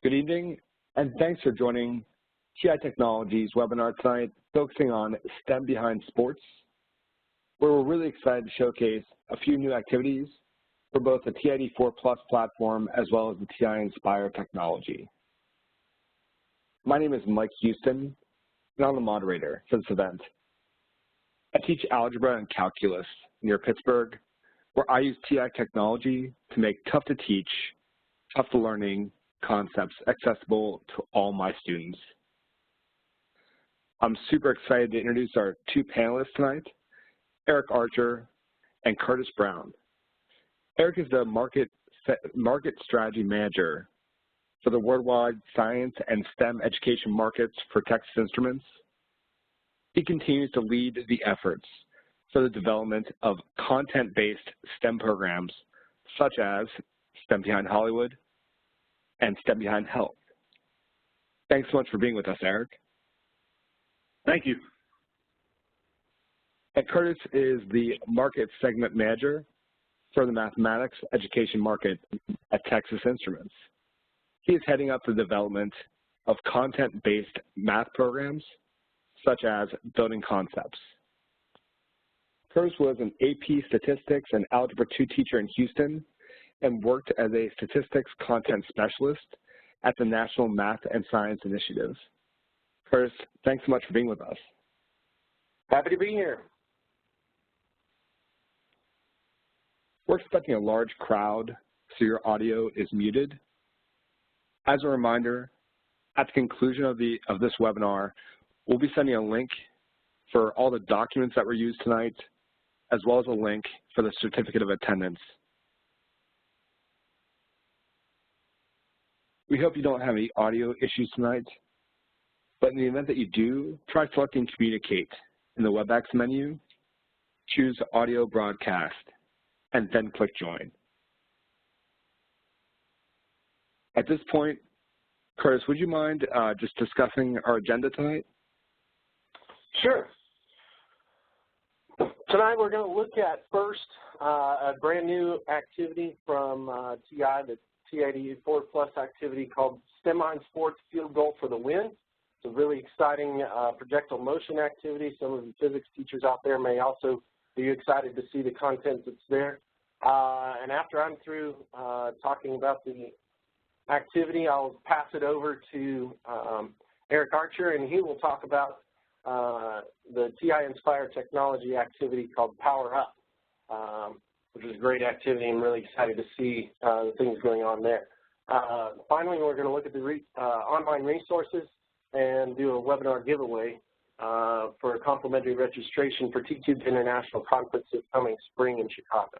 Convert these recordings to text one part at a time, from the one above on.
Good evening, and thanks for joining TI Technologies webinar tonight, focusing on STEM behind sports, where we're really excited to showcase a few new activities for both the TI-4 Plus platform as well as the TI-Nspire technology. My name is Mike Houston, and I'm the moderator for this event. I teach algebra and calculus near Pittsburgh, where I use TI technology to make tough-to-teach, tough-to-learning concepts accessible to all my students. I'm super excited to introduce our two panelists tonight, Eric Archer and Curtis Brown. Eric is the Market Strategy Manager for the worldwide science and STEM education markets for Texas Instruments. He continues to lead the efforts for the development of content-based STEM programs such as STEM Behind Hollywood and STEM Behind Health. Thanks so much for being with us, Eric. Thank you. And Curtis is the Market Segment Manager for the Mathematics Education Market at Texas Instruments. He is heading up the development of content-based math programs such as Building Concepts. Curtis was an AP Statistics and Algebra 2 teacher in Houston and worked as a statistics content specialist at the National Math and Science Initiative. Curtis, thanks so much for being with us. Happy to be here. We're expecting a large crowd, so your audio is muted. As a reminder, at the conclusion of this webinar, we'll be sending a link for all the documents that were used tonight, as well as a link for the certificate of attendance. We hope you don't have any audio issues tonight, but in the event that you do, try selecting Communicate in the WebEx menu, choose Audio Broadcast, and then click Join. At this point, Curtis, would you mind just discussing our agenda tonight? Sure. Tonight we're going to look at first a brand new activity from TI, the TI-4 Plus activity called STEM Behind Sports Field Goal for the Win. It's a really exciting projectile motion activity. Some of the physics teachers out there may also be excited to see the content that's there. And after I'm through talking about the activity, I'll pass it over to Eric Archer, and he will talk about the TI-Nspire technology activity called Power Up, which is a great activity. I'm really excited to see the things going on there. Finally, we're going to look at the online resources and do a webinar giveaway for a complimentary registration for T-Tube International Conference this coming spring in Chicago.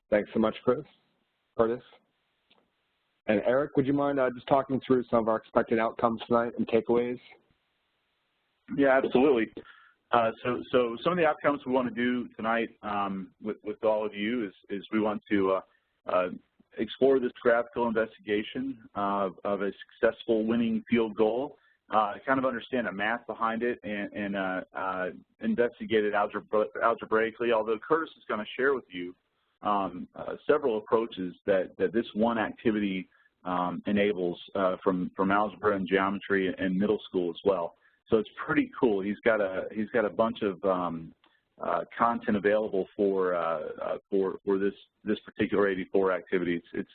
Thanks so much, Curtis. And Eric, would you mind just talking through some of our expected outcomes tonight and takeaways? Yeah, absolutely. So some of the outcomes we want to do tonight with all of you is we want to explore this graphical investigation of a successful winning field goal, kind of understand the math behind it, and investigate it algebraically, although Curtis is going to share with you several approaches that this one activity enables from algebra and geometry and middle school as well. So it's pretty cool. He's got a bunch of content available for this particular 84 activity. It's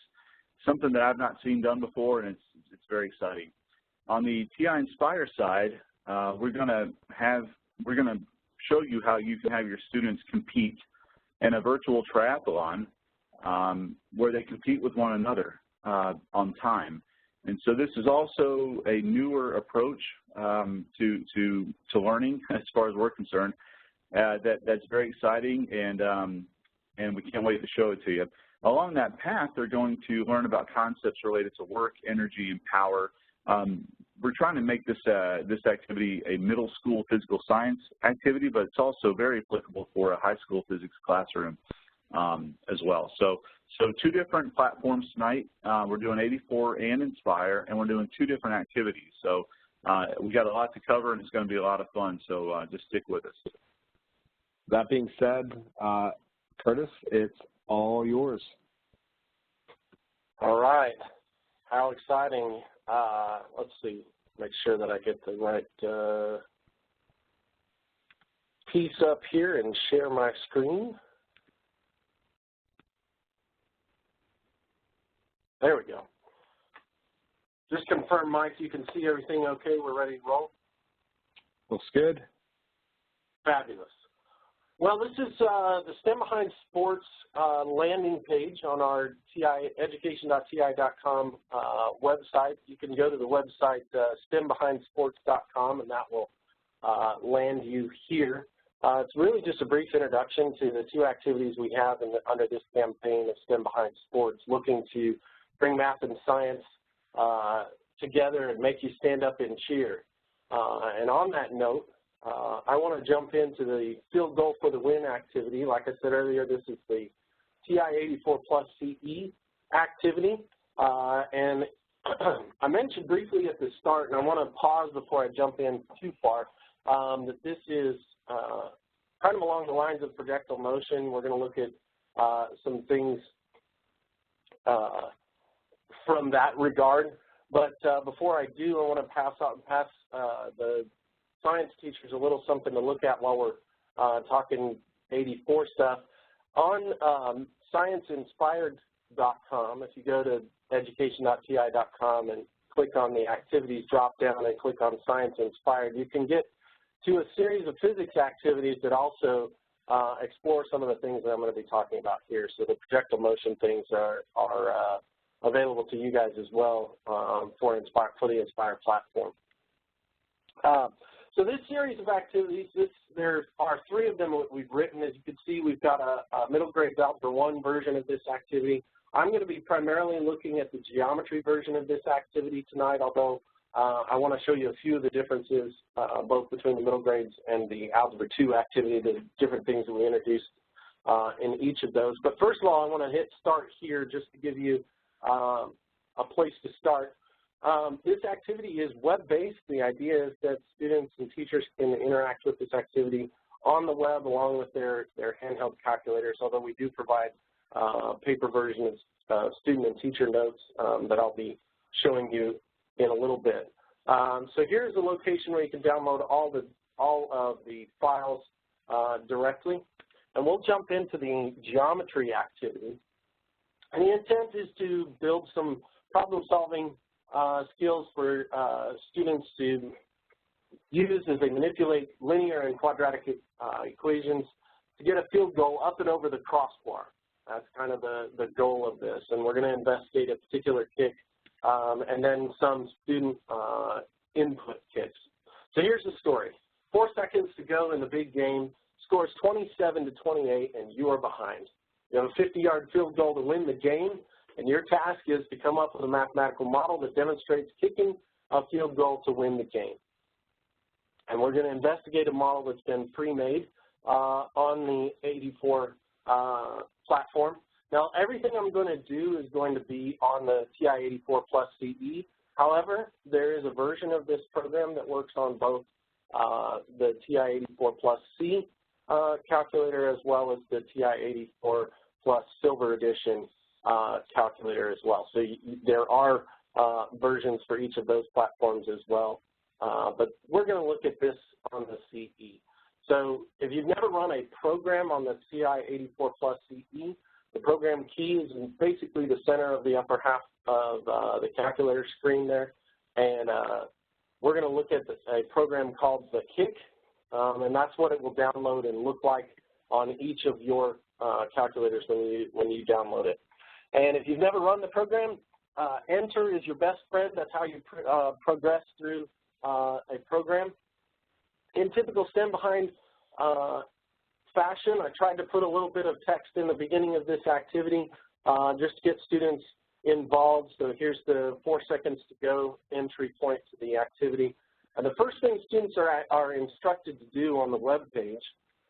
something that I've not seen done before, and it's very exciting. On the TI-Nspire side, we're gonna show you how you can have your students compete in a virtual triathlon where they compete with one another on time. And so this is also a newer approach to learning as far as we're concerned. That's very exciting, and we can't wait to show it to you. Along that path, they're going to learn about concepts related to work, energy, and power. We're trying to make this activity a middle school physical science activity, but it's also very applicable for a high school physics classroom as well. So two different platforms tonight. We're doing 84 and Nspire, and we're doing two different activities. So we got a lot to cover, and it's going to be a lot of fun. So just stick with us. That being said, Curtis, it's all yours. All right. how exciting. Let's see, make sure that I get the right piece up here and share my screen. There we go. Just confirm, Mike, you can see everything okay? We're ready to roll? Looks good. Fabulous. Well, this is the STEM Behind Sports landing page on our education.ti.com website. You can go to the website stembehindsports.com, and that will land you here. It's really just a brief introduction to the two activities we have under this campaign of STEM Behind Sports, looking to bring math and science together and make you stand up and cheer. And on that note, I want to jump into the Field Goal for the Win activity. Like I said earlier, this is the TI-84 plus CE activity. And I mentioned briefly at the start, and I want to pause before I jump in too far, that this is kind of along the lines of projectile motion. We're going to look at some things from that regard. But before I do, I want to pass the science teachers a little something to look at while we're talking 84 stuff. On TI-Nspire.com, if you go to education.ti.com and click on the activities drop down and click on Science Inspired, you can get to a series of physics activities that also explore some of the things that I'm going to be talking about here. So the projectile motion things are available to you guys as well for the Inspire platform. So this series of activities, there are three of them that we've written. As you can see, we've got a middle grade Algebra 1 version of this activity. I'm going to be primarily looking at the geometry version of this activity tonight, although I want to show you a few of the differences both between the middle grades and the Algebra 2 activity, the different things that we introduced in each of those. But first of all, I want to hit start here just to give you a place to start. This activity is web-based. The idea is that students and teachers can interact with this activity on the web along with their handheld calculators, although we do provide paper versions of student and teacher notes that I'll be showing you in a little bit. So here's the location where you can download all of the files directly. And we'll jump into the geometry activity. And the intent is to build some problem-solving skills for students to use as they manipulate linear and quadratic equations to get a field goal up and over the crossbar. That's kind of the goal of this. And we're going to investigate a particular kick and then some student input kicks. So here's the story. 4 seconds to go in the big game. Scores 27-28, and you are behind. You have a 50-yard field goal to win the game, and your task is to come up with a mathematical model that demonstrates kicking a field goal to win the game. And we're going to investigate a model that's been pre-made on the 84 platform. Now, everything I'm going to do is going to be on the TI-84 plus CE. However, there is a version of this program that works on both the TI-84 plus C calculator as well as the TI-84 plus Silver Edition calculator as well. So there are versions for each of those platforms as well. But we're going to look at this on the CE. So if you've never run a program on the TI-84 plus CE, the program key is in basically the center of the upper half of the calculator screen there. And we're going to look at a program called the Kick, and that's what it will download and look like on each of your calculators when you download it. And if you've never run the program, Enter is your best friend. That's how you progress through a program. In typical STEM behind fashion, I tried to put a little bit of text in the beginning of this activity just to get students involved. So here's the 4 seconds to go entry point to the activity. And the first thing students are instructed to do on the web page,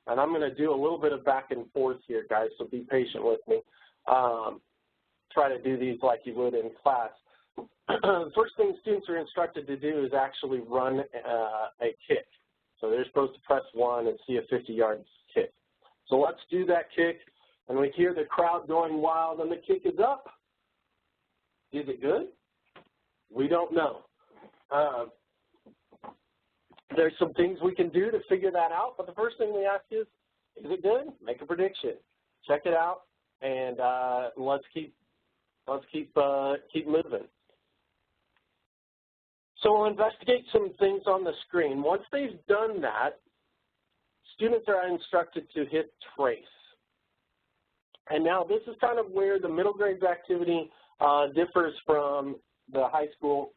and I'm going to do a little bit of back and forth here, guys, so be patient with me. Try to do these like you would in class. The first thing students are instructed to do is actually run a kick. So they're supposed to press 1 and see a 50-yard kick. So let's do that kick, and we hear the crowd going wild, and the kick is up. Is it good? We don't know. There's some things we can do to figure that out, but the first thing we ask is it good? Make a prediction. Check it out, and let's keep moving. So we'll investigate some things on the screen. Once they've done that, students are instructed to hit trace. And now this is kind of where the middle grades activity differs from the high school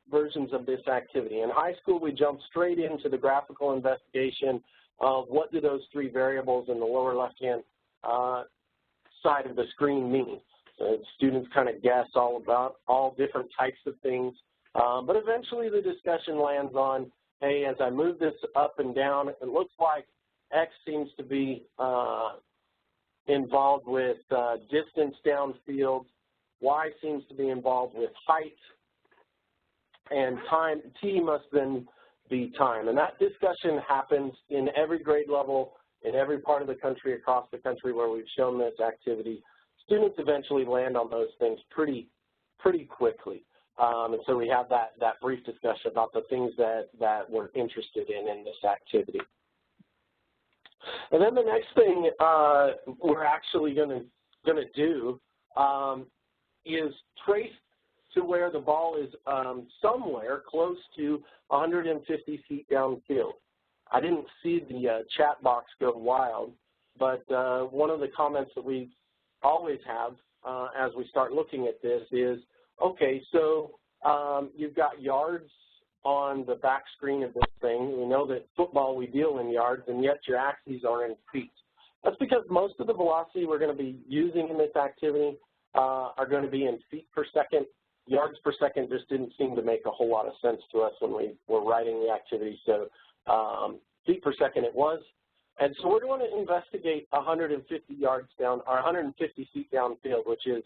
versions of this activity. In high school, we jump straight into the graphical investigation of what do those three variables in the lower left-hand side of the screen mean. Students kind of guess all about all different types of things, but eventually the discussion lands on, hey, as I move this up and down, it looks like X seems to be involved with distance downfield, Y seems to be involved with height, and time, T must then be time. And that discussion happens in every grade level, in every part of the country, across the country where we've shown this activity. Students eventually land on those things pretty quickly. And so we have that brief discussion about the things that we're interested in this activity. And then the next thing we're actually going to do is trace to where the ball is somewhere close to 150 feet downfield. I didn't see the chat box go wild, but one of the comments that we always have as we start looking at this is, okay, so you've got yards on the back screen of this thing. We know that football we deal in yards, and yet your axes are in feet. That's because most of the velocity we're going to be using in this activity are going to be in feet per second. Yards per second just didn't seem to make a whole lot of sense to us when we were writing the activity, so feet per second it was. And so we're going to investigate 150 yards down, or 150 feet downfield, which is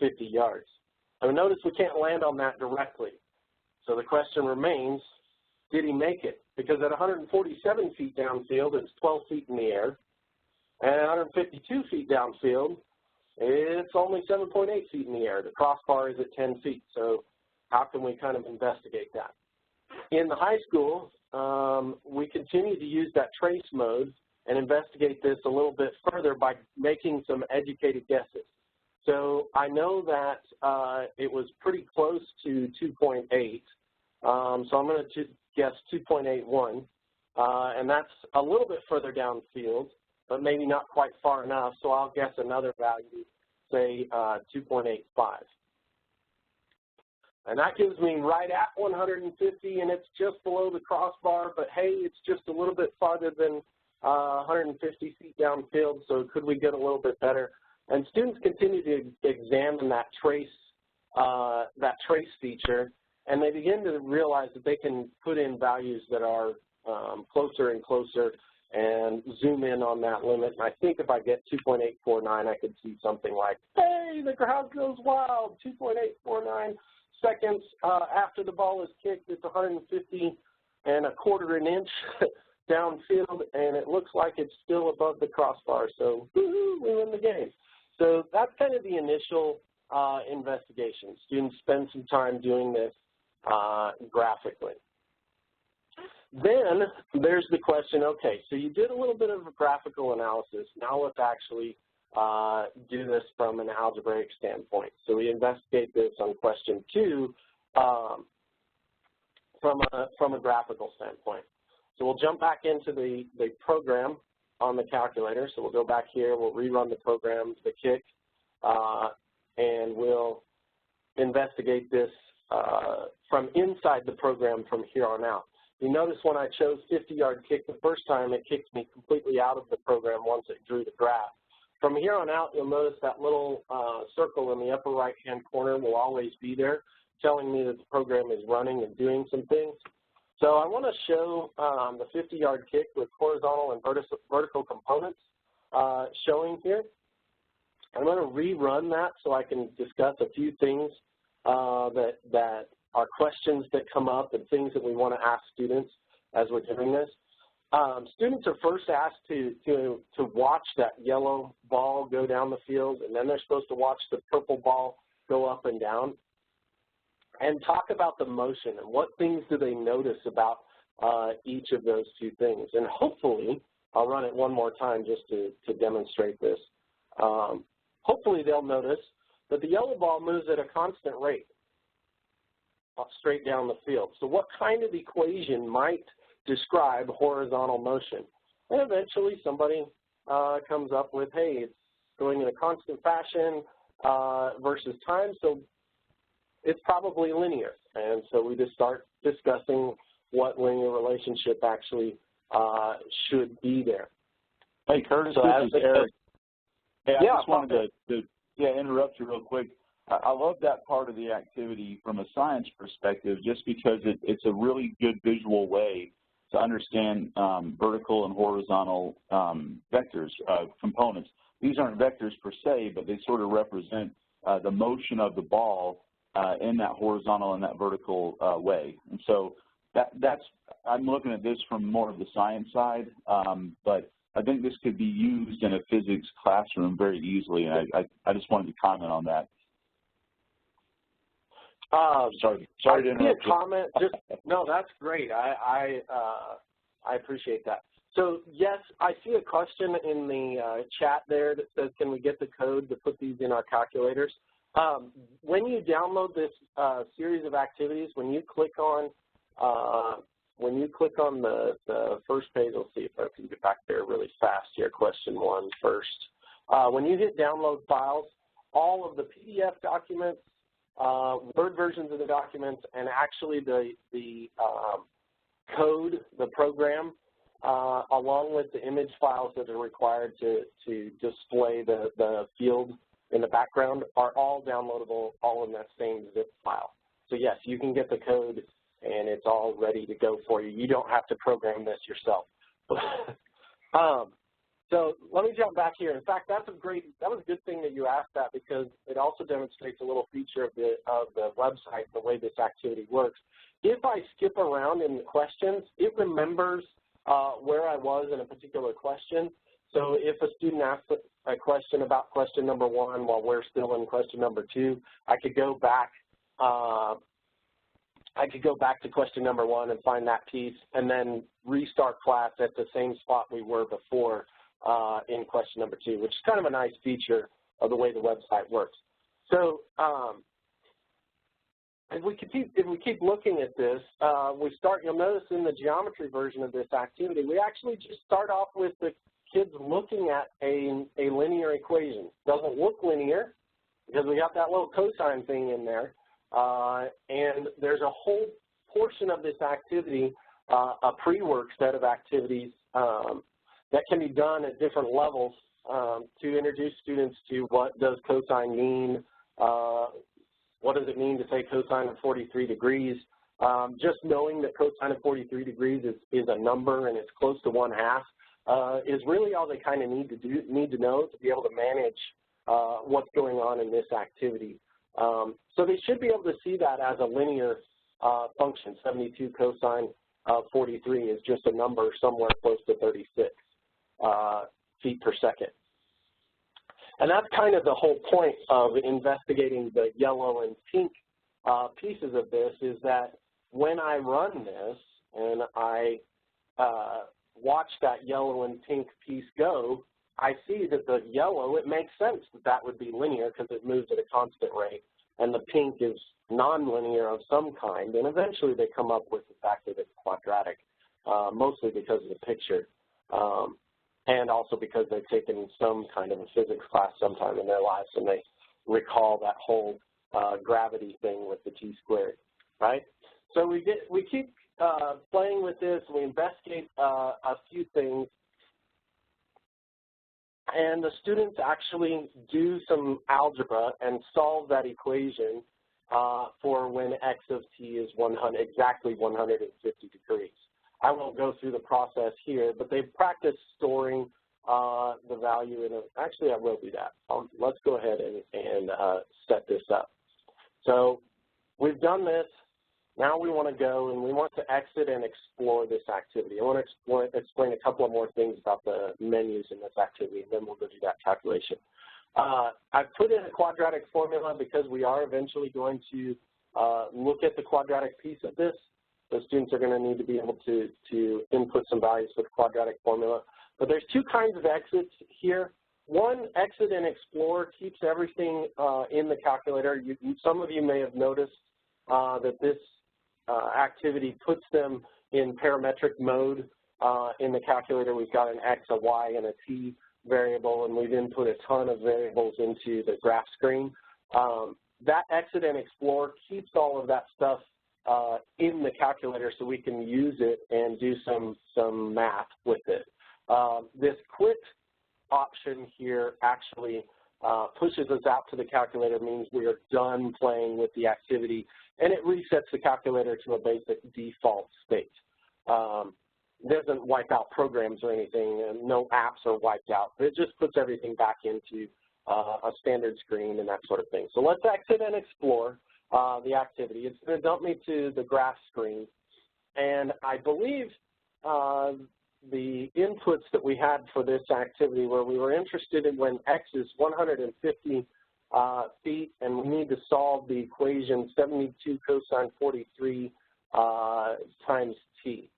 50 yards. And notice we can't land on that directly. So the question remains, did he make it? Because at 147 feet downfield, it's 12 feet in the air. And at 152 feet downfield, it's only 7.8 feet in the air. The crossbar is at 10 feet. So how can we kind of investigate that? In the high school, we continue to use that trace mode and investigate this a little bit further by making some educated guesses. So I know that it was pretty close to 2.8, so I'm going to guess 2.81, and that's a little bit further downfield, but maybe not quite far enough, so I'll guess another value, say 2.85. And that gives me right at 150, and it's just below the crossbar, but hey, it's just a little bit farther than 150 feet downfield, so could we get a little bit better? And students continue to examine that trace feature, and they begin to realize that they can put in values that are closer and closer and zoom in on that limit. And I think if I get 2.849, I could see something like, hey, the crowd goes wild, 2.849 seconds after the ball is kicked. It's 150 and a quarter an inch downfield, and it looks like it's still above the crossbar. So, woo-hoo, we win the game. So that's kind of the initial investigation. Students spend some time doing this graphically. Then there's the question, okay, so you did a little bit of a graphical analysis. Now let's actually do this from an algebraic standpoint. So we investigate this on question 2 from a graphical standpoint. So we'll jump back into the program on the calculator. So we'll go back here, we'll rerun the program, the kick, and we'll investigate this from inside the program from here on out. You notice when I chose 50-yard kick the first time, it kicked me completely out of the program once it drew the graph. From here on out, you'll notice that little circle in the upper right-hand corner will always be there, telling me that the program is running and doing some things. So I want to show the 50-yard kick with horizontal and vertical components showing here. I'm going to rerun that so I can discuss a few things that are questions that come up and things that we want to ask students as we're doing this. Students are first asked to watch that yellow ball go down the field, and then they're supposed to watch the purple ball go up and down. and talk about the motion and what things do they notice about each of those two things. And hopefully, I'll run it one more time just to demonstrate this. Hopefully they'll notice that the yellow ball moves at a constant rate straight down the field. So what kind of equation might describe horizontal motion? And eventually somebody comes up with, hey, it's going in a constant fashion versus time, so it's probably linear. And so we just start discussing what linear relationship actually should be there. Hey, Curtis, so this is Eric. Hey, I just wanted to interrupt you real quick. I love that part of the activity from a science perspective just because it's a really good visual way to understand vertical and horizontal vectors, components. These aren't vectors per se, but they sort of represent the motion of the ball in that horizontal and that vertical way. And so I'm looking at this from more of the science side, but I think this could be used in a physics classroom very easily, and I just wanted to comment on that. Sorry to interrupt. Comment. No, that's great. I appreciate that. So yes, I see a question in the chat there that says, "Can we get the code to put these in our calculators?" When you download this series of activities, when you click on the first page, let's see if I can get back there really fast here. Question 1 first. When you hit download files, all of the PDF documents, Word versions of the documents, and actually the code, the program, along with the image files that are required to display the field in the background are all downloadable, all in that same zip file. So yes, you can get the code and it's all ready to go for you. You don't have to program this yourself. So let me jump back here. In fact, that was a good thing that you asked that, because it also demonstrates a little feature of the website, the way this activity works. If I skip around in the questions, it remembers where I was in a particular question. So if a student asks a question about question number 1 while we're still in question number 2, I could go back to question number 1 and find that piece, and then restart class at the same spot we were before in question number 2, which is kind of a nice feature of the way the website works. So if we keep looking at this, you'll notice in the geometry version of this activity, we actually just start off with the kids looking at a linear equation. Doesn't look linear because we got that little cosine thing in there. And there's a whole portion of this activity, a pre-work set of activities that can be done at different levels to introduce students to what does cosine mean, what does it mean to say cosine of 43 degrees. Just knowing that cosine of 43 degrees is a number and it's close to 1/2 is really all they kind of need to know to be able to manage what's going on in this activity. So they should be able to see that as a linear function. 72 cosine of 43 is just a number somewhere close to 36 feet per second. And that's kind of the whole point of investigating the yellow and pink pieces of this, is that when I run this and I watch that yellow and pink piece go, I see that the yellow, it makes sense that that would be linear because it moves at a constant rate, and the pink is nonlinear of some kind, and eventually they come up with the fact that it's quadratic, mostly because of the picture, and also because they've taken some kind of a physics class sometime in their lives and they recall that whole gravity thing with the t-squared, right? So we keep playing with this, we investigate a few things, and the students actually do some algebra and solve that equation for when x of t is exactly 150 degrees. I won't go through the process here, but they've practiced storing the value in it. Actually, I will do that. Let's go ahead and set this up. So we've done this. Now we want to go and we want to exit and explore this activity. I want to explain a couple of more things about the menus in this activity, and then we'll go do that calculation. I've put in a quadratic formula because we are eventually going to look at the quadratic piece of this. So students are going to need to be able to input some values for the quadratic formula. But there's two kinds of exits here. One, exit and explore keeps everything in the calculator. Some of you may have noticed that this activity puts them in parametric mode in the calculator. We've got an X, a Y, and a T variable, and we've input a ton of variables into the graph screen. That exit and explore keeps all of that stuff in the calculator so we can use it and do some math with it. This quit option here actually pushes us out to the calculator, means we are done playing with the activity, and it resets the calculator to a basic default state. Doesn't wipe out programs or anything, and no apps are wiped out. It just puts everything back into a standard screen and that sort of thing. So let's exit and explore the activity. It's going to dump me to the graph screen, and I believe the inputs that we had for this activity where we were interested in when X is 150 feet and we need to solve the equation 72 cosine 43 times T.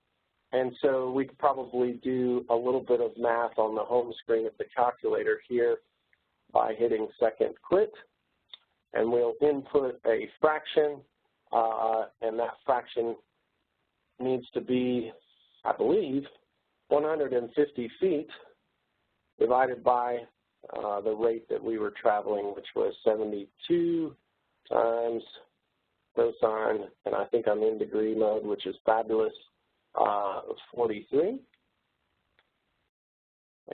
And so we could probably do a little bit of math on the home screen of the calculator here by hitting second quit. And we'll input a fraction, and that fraction needs to be, I believe, 150 feet divided by the rate that we were traveling, which was 72 times cosine, and I think I'm in degree mode, which is fabulous, 43.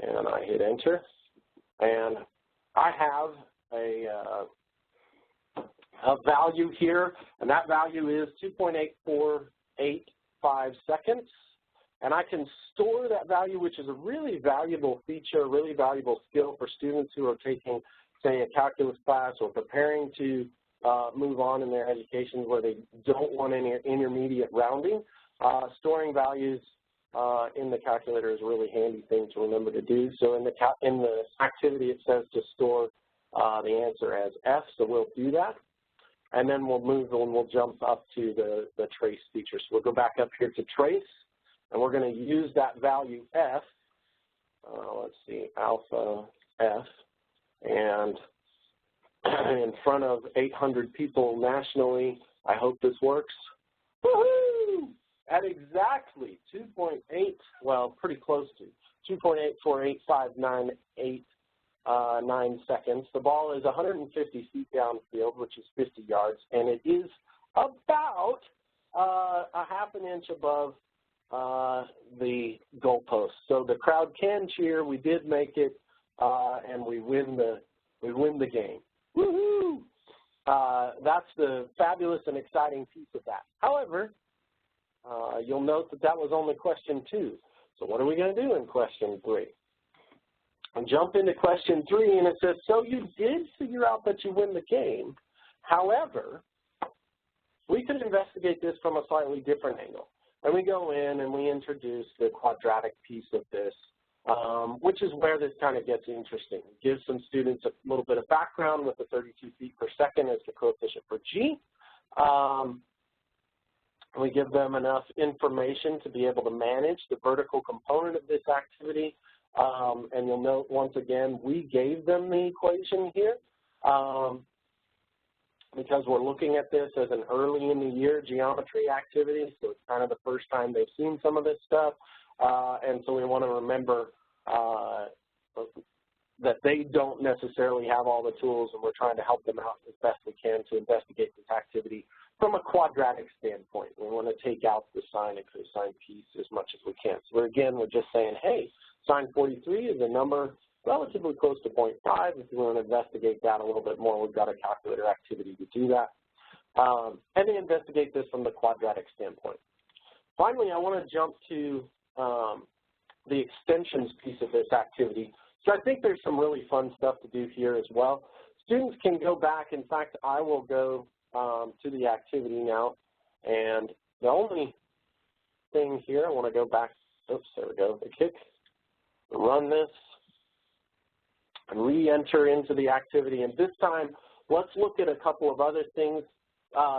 And I hit enter, and I have a value here, and that value is 2.8485 seconds. And I can store that value, which is a really valuable feature, really valuable skill for students who are taking, say, a calculus class or preparing to move on in their education where they don't want any intermediate rounding. Storing values in the calculator is a really handy thing to remember to do. So in the activity, it says to store the answer as F, so we'll do that. And then we'll move and we'll jump up to the trace feature. So we'll go back up here to trace, and we're going to use that value F, let's see, alpha F, and in front of 800 people nationally, I hope this works. Woohoo! At exactly 2.8, well, pretty close to 2.848598 seconds. The ball is 150 feet downfield, which is 50 yards, and it is about a half an inch above the goalpost. So the crowd can cheer. We did make it, and we win the game. Woohoo! That's the fabulous and exciting piece of that. However, you'll note that that was only question 2. So what are we going to do in question 3? And jump into question 3, and it says, so you did figure out that you win the game. However, we could investigate this from a slightly different angle. And we go in and we introduce the quadratic piece of this, which is where this kind of gets interesting. It gives some students a little bit of background with the 32 feet per second as the coefficient for G. We give them enough information to be able to manage the vertical component of this activity. And you'll note, once again, we gave them the equation here because we're looking at this as an early in the year geometry activity, so it's kind of the first time they've seen some of this stuff. And so we want to remember that they don't necessarily have all the tools, and we're trying to help them out as best we can to investigate this activity from a quadratic standpoint. We want to take out the sine and cosine piece as much as we can. So we're just saying, hey, sine 43 is a number relatively close to 0.5. If you want to investigate that a little bit more, we've got a calculator activity to do that. And then investigate this from the quadratic standpoint. Finally, I want to jump to the extensions piece of this activity. So I think there's some really fun stuff to do here as well. Students can go back. In fact, I will go to the activity now. And the only thing here, I want to go back. Oops, there we go. The kick. Run this and re-enter into the activity. And this time, let's look at a couple of other things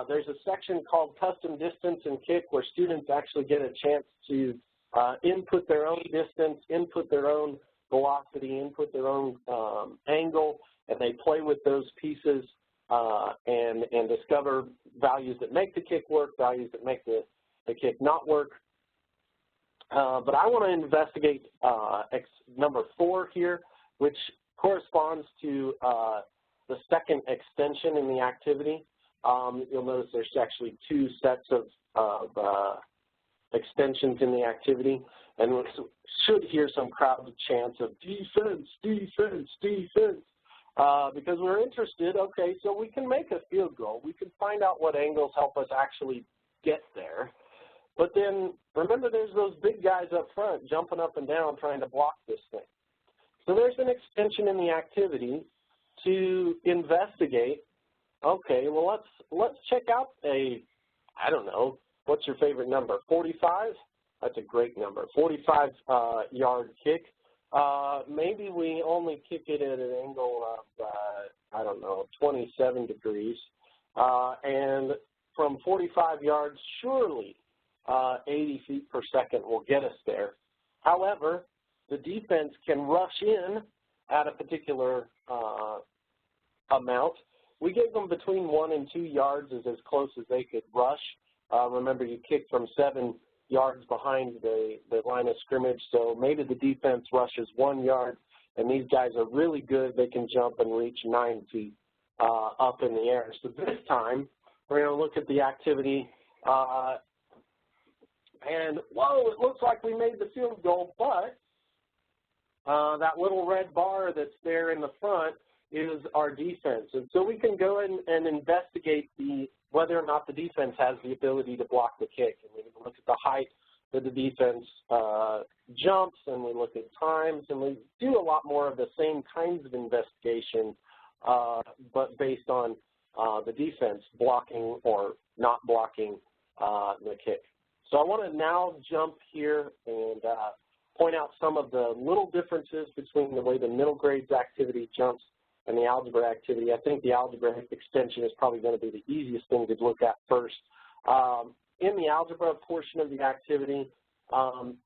there's a section called Custom Distance and Kick where students actually get a chance to input their own distance, input their own velocity, input their own angle, and they play with those pieces and discover values that make the kick work, values that make the kick not work. But I want to investigate number 4 here, which corresponds to the second extension in the activity. You'll notice there's actually 2 sets of extensions in the activity, and we should hear some crowd chants of defense, defense, defense, because we're interested. Okay, so we can make a field goal. We can find out what angles help us actually get there. But then, remember, there's those big guys up front jumping up and down trying to block this thing. So there's an extension in the activity to investigate. Okay, well, let's check out I don't know, what's your favorite number, 45? That's a great number, 45-yard kick. Maybe we only kick it at an angle of, I don't know, 27 degrees. And from 45 yards, surely 80 feet per second will get us there. However, the defense can rush in at a particular amount. We gave them between 1 and 2 yards as close as they could rush. Remember, you kick from 7 yards behind the line of scrimmage, so maybe the defense rushes 1 yard, and these guys are really good. They can jump and reach 9 feet up in the air. So this time, we're going to look at the activity, and, whoa, it looks like we made the field goal, but that little red bar that's there in the front is our defense. And so we can go in and investigate whether or not the defense has the ability to block the kick. And we look at the height that the defense jumps, and we look at times, and we do a lot more of the same kinds of investigation, but based on the defense blocking or not blocking the kick. So I want to now jump here and point out some of the little differences between the way the middle grades activity jumps and the algebra activity. I think the algebra extension is probably going to be the easiest thing to look at first. In the algebra portion of the activity,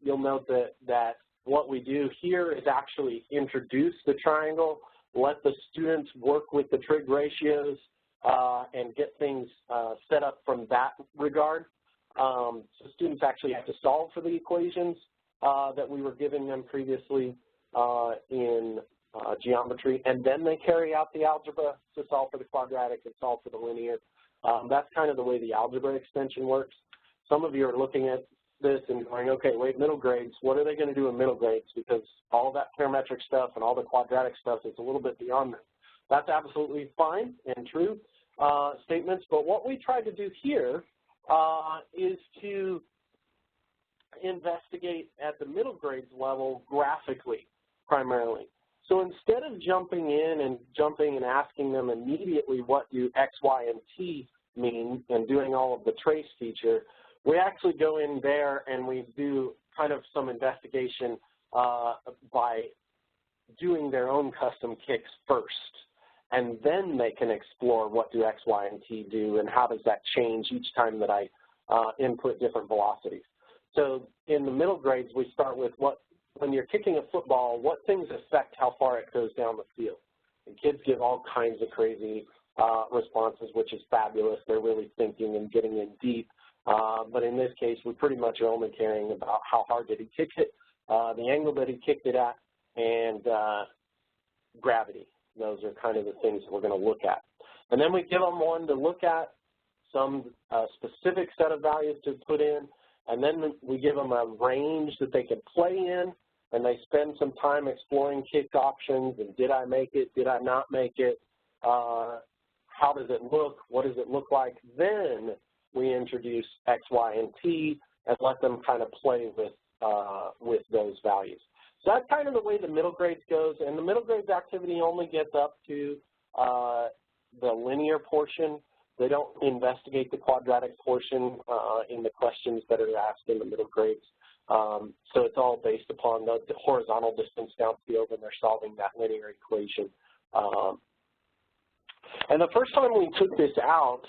you'll note that what we do here is actually introduce the triangle, let the students work with the trig ratios, and get things set up from that regard. So students actually have to solve for the equations that we were giving them previously in geometry, and then they carry out the algebra to solve for the quadratic and solve for the linear. That's kind of the way the algebra extension works. Some of you are looking at this and going, okay, wait, middle grades, what are they going to do in middle grades? Because all that parametric stuff and all the quadratic stuff is a little bit beyond them. That's absolutely fine and true statements, but what we tried to do here is to investigate at the middle grades level graphically primarily. So instead of jumping in and asking them immediately what do X, Y, and T mean and doing all of the trace feature, we actually go in there and we do kind of some investigation by doing their own custom kicks first. And then they can explore what do X, Y, and T do and how does that change each time that I input different velocities. So in the middle grades, we start with when you're kicking a football, what things affect how far it goes down the field? And kids give all kinds of crazy responses, which is fabulous. They're really thinking and getting in deep. But in this case, we pretty much are only caring about how hard did he kick it, the angle that he kicked it at, and gravity. Those are kind of the things that we're going to look at. And then we give them one to look at, some specific set of values to put in, and then we give them a range that they can play in, and they spend some time exploring kick options and did I make it, did I not make it, how does it look, what does it look like. Then we introduce X, Y, and T and let them kind of play with those values. So that's kind of the way the middle grades goes, and the middle grades activity only gets up to the linear portion. They don't investigate the quadratic portion in the questions that are asked in the middle grades. So it's all based upon the horizontal distance downfield, and they're solving that linear equation. And the first time we took this out,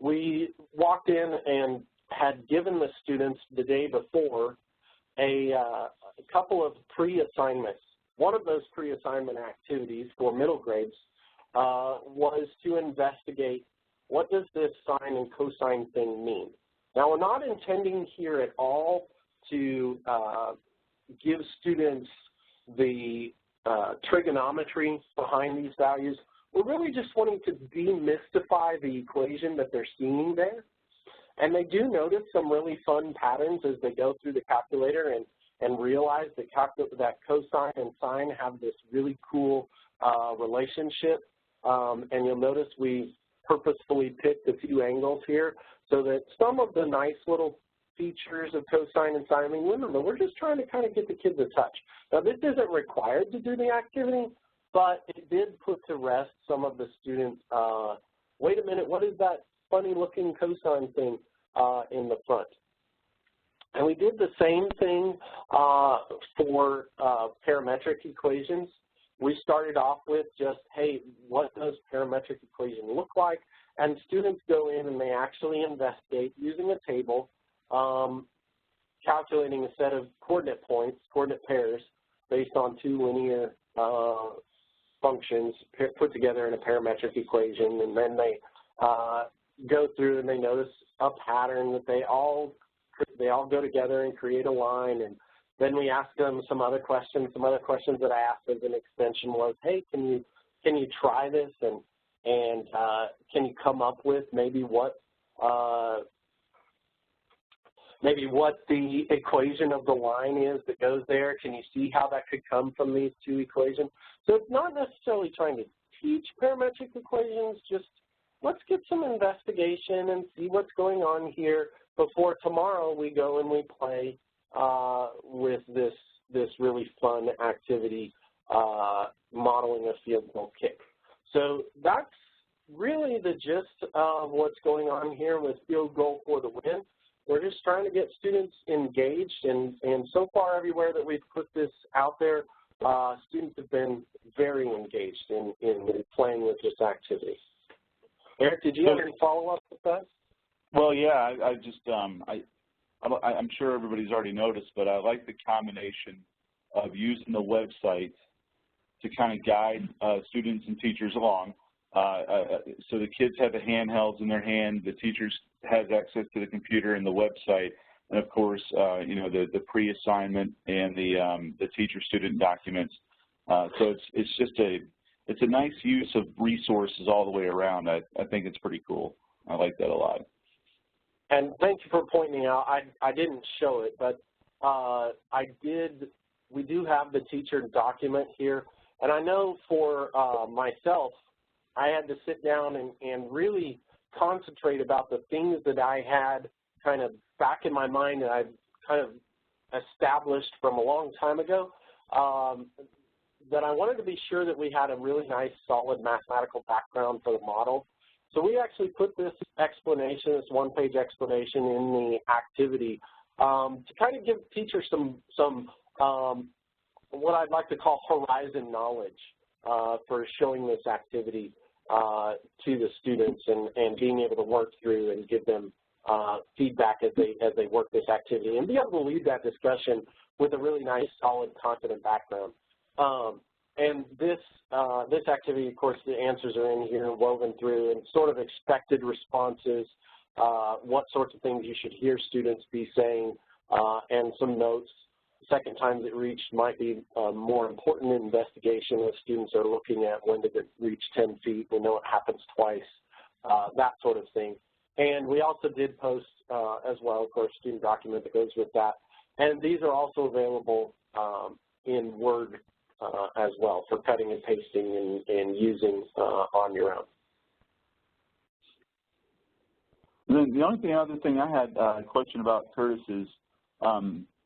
we walked in and had given the students the day before a couple of pre-assignments. One of those pre-assignment activities for middle grades was to investigate what does this sine and cosine thing mean. Now, we're not intending here at all to give students the trigonometry behind these values. We're really just wanting to demystify the equation that they're seeing there. And they do notice some really fun patterns as they go through the calculator and realize that cosine and sine have this really cool relationship. And you'll notice we purposefully picked a few angles here so that some of the nice little features of cosine and sine, I mean, remember, we're just trying to kind of get the kids a touch. Now, this isn't required to do the activity, but it did put to rest some of the students, wait a minute, what is that funny-looking cosine thing in the front? And we did the same thing for parametric equations. We started off with just, hey, what does parametric equation look like? And students go in and they actually investigate using a table, calculating a set of coordinate points, coordinate pairs, based on two linear functions put together in a parametric equation. And then they go through and they notice a pattern that they all go together and create a line. And then we ask them some other questions. Some other questions that I asked as an extension was, hey, can you try this and can you come up with maybe what the equation of the line is that goes there? Can you see how that could come from these two equations? So it's not necessarily trying to teach parametric equations, just let's get some investigation and see what's going on here before tomorrow we go and we play with this really fun activity, modeling a field goal kick. So that's really the gist of what's going on here with Field Goal for the Win. We're just trying to get students engaged, and so far everywhere that we've put this out there, students have been very engaged in playing with this activity. Eric, did you have any follow-up with that? Well, yeah, I'm sure everybody's already noticed, but I like the combination of using the website to kind of guide students and teachers along. So the kids have the handhelds in their hand, the teachers has access to the computer and the website, and of course, you know, the pre-assignment and the teacher-student documents. So it's just it's a nice use of resources all the way around. I think it's pretty cool. I like that a lot. And thank you for pointing out. I didn't show it, but we do have the teacher document here. And I know for myself, I had to sit down and really concentrate about the things that I had kind of back in my mind that I've kind of established from a long time ago, that I wanted to be sure that we had a really nice, solid mathematical background for the model. So we actually put this explanation, this one-page explanation in the activity to kind of give teachers some what I'd like to call horizon knowledge for showing this activity to the students and being able to work through and give them feedback as they work this activity and be able to lead that discussion with a really nice, solid, confident background. And this activity, of course, the answers are in here woven through and sort of expected responses, what sorts of things you should hear students be saying, and some notes. Second times it reached might be more important investigation if students are looking at when did it reach 10 feet. We know it happens twice, that sort of thing. And we also did post as well, of course, student document that goes with that. And these are also available in Word as well for cutting and pasting and using on your own. The only other thing I had a question about, Curtis, is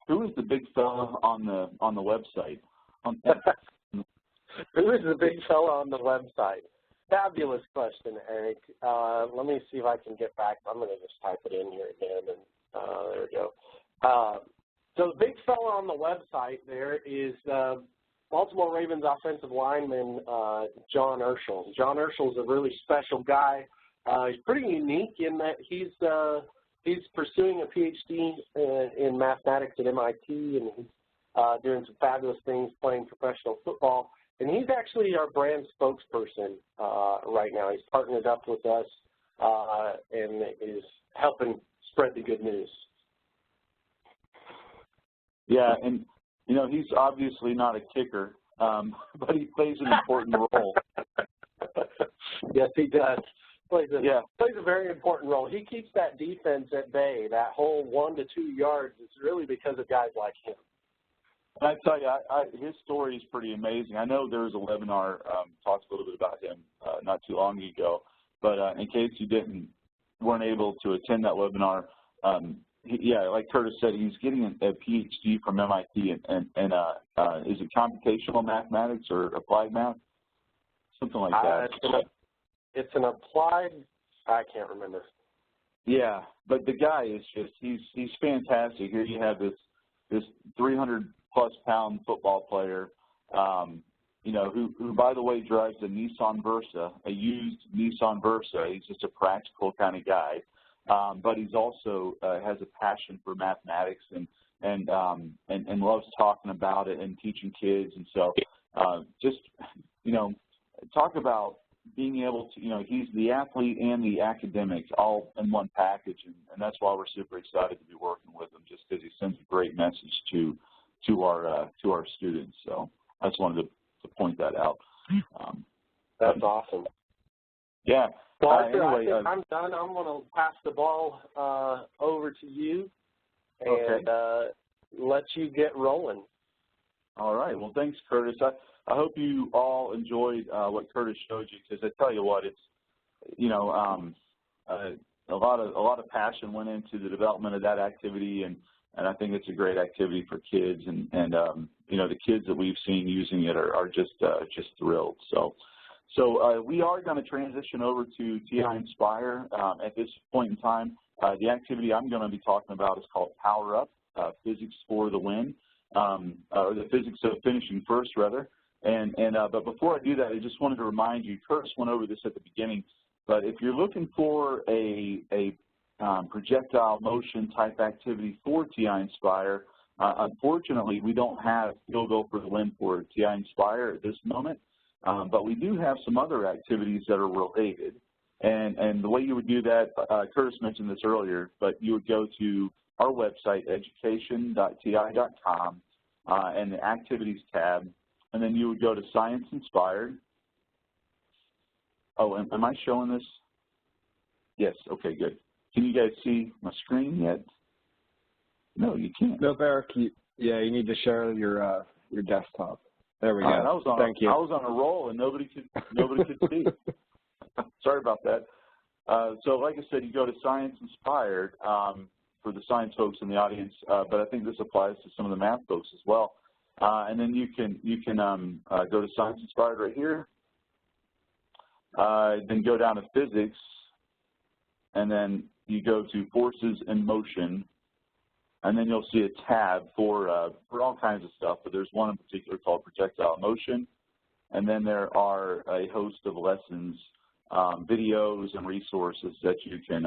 who is the big fella on the website? Who is the big fella on the website? Fabulous question, Eric. Let me see if I can get back. I'm going to just type it in here again, and there we go. So the big fella on the website there is Baltimore Ravens offensive lineman John Urschel. John Urschel is a really special guy. He's pretty unique in that he's pursuing a PhD in mathematics at MIT, and he's doing some fabulous things, playing professional football. And he's actually our brand spokesperson right now. He's partnered up with us and is helping spread the good news. Yeah, and you know, he's obviously not a kicker, but he plays an important role. Yes, he does. Plays a very important role. He keeps that defense at bay. That whole 1 to 2 yards is really because of guys like him. And I tell you, his story is pretty amazing. I know there was a webinar talks a little bit about him not too long ago, but in case you weren't able to attend that webinar, yeah, like Curtis said, he's getting a PhD from MIT, and is it computational mathematics or applied math? Something like that. It's an applied, I can't remember. Yeah, but the guy is just, he's fantastic. Here you have this 300-plus-pound football player, you know, who, by the way, drives a Nissan Versa, a used Nissan Versa. He's just a practical kind of guy. But he's also has a passion for mathematics and loves talking about it and teaching kids. And so just, you know, talk about being able to, you know, he's the athlete and the academic all in one package. And that's why we're super excited to be working with him, just because he sends a great message to our students. So I just wanted to point that out. That's awesome. Yeah. Well, Arthur, anyway, I think I'm done. I'm going to pass the ball over to you and let you get rolling. All right. Well, thanks, Curtis. I hope you all enjoyed what Curtis showed you, because I tell you what, it's, you know, a lot of passion went into the development of that activity, and I think it's a great activity for kids, and you know, the kids that we've seen using it are just thrilled. So we are going to transition over to TI-Nspire at this point in time. The activity I'm going to be talking about is called Power Up, Physics for the Win, or the physics of finishing first, rather. But before I do that, I just wanted to remind you, Curtis went over this at the beginning, but if you're looking for a projectile motion type activity for TI-Nspire, unfortunately, we don't have Field Goal for the Win for TI-Nspire at this moment. But we do have some other activities that are related, and the way you would do that, Curtis mentioned this earlier, but you would go to our website, education.ti.com, and the Activities tab, and then you would go to Science Inspired. Oh, am I showing this? Yes, okay, good. Can you guys see my screen yet? No, you can't. No, Eric, you need to share your desktop. There we go. Right, Thank you. I was on a roll and nobody could see. Sorry about that. So like I said, you go to Science Inspired for the science folks in the audience, but I think this applies to some of the math folks as well. And then you can go to Science Inspired right here, then go down to Physics, and then you go to Forces in Motion, and then you'll see a tab for all kinds of stuff, but there's one in particular called Projectile Motion, and then there are a host of lessons, videos, and resources that you can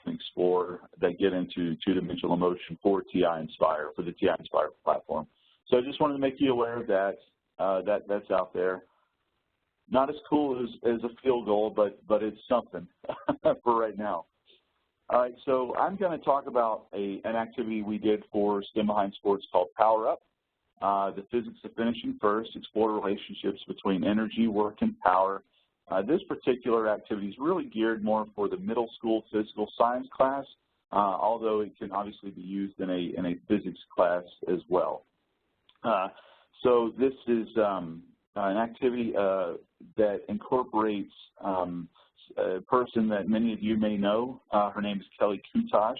explore that get into two-dimensional motion for TI-Nspire, for the TI-Nspire platform. So I just wanted to make you aware of that. That's out there. Not as cool as a field goal, but it's something for right now. All right, so I'm going to talk about an activity we did for STEM Behind Sports called Power Up, the physics of finishing first, explore relationships between energy, work, and power. This particular activity is really geared more for the middle school physical science class, although it can obviously be used in a physics class as well. So this is an activity that incorporates a person that many of you may know. Her name is Kelly Kutash.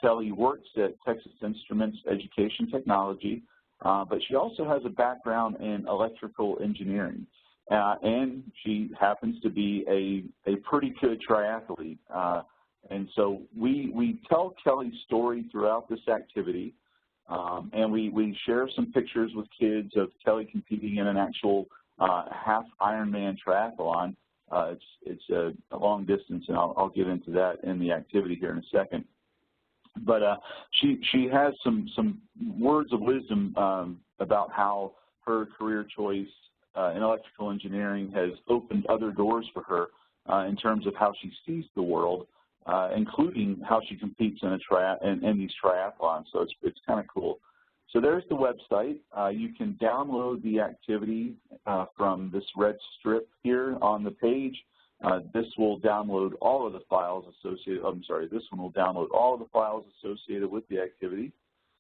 Kelly works at Texas Instruments Education Technology, but she also has a background in electrical engineering. And she happens to be a pretty good triathlete. And so we tell Kelly's story throughout this activity, and we share some pictures with kids of Kelly competing in an actual half Ironman triathlon. It's a long distance, and I'll get into that in the activity here in a second. But she has some words of wisdom about how her career choice in electrical engineering has opened other doors for her in terms of how she sees the world, including how she competes in these triathlons. So it's kind of cool. So there's the website. You can download the activity from this red strip here on the page. This will download all of the files associated. This one will download all of the files associated with the activity.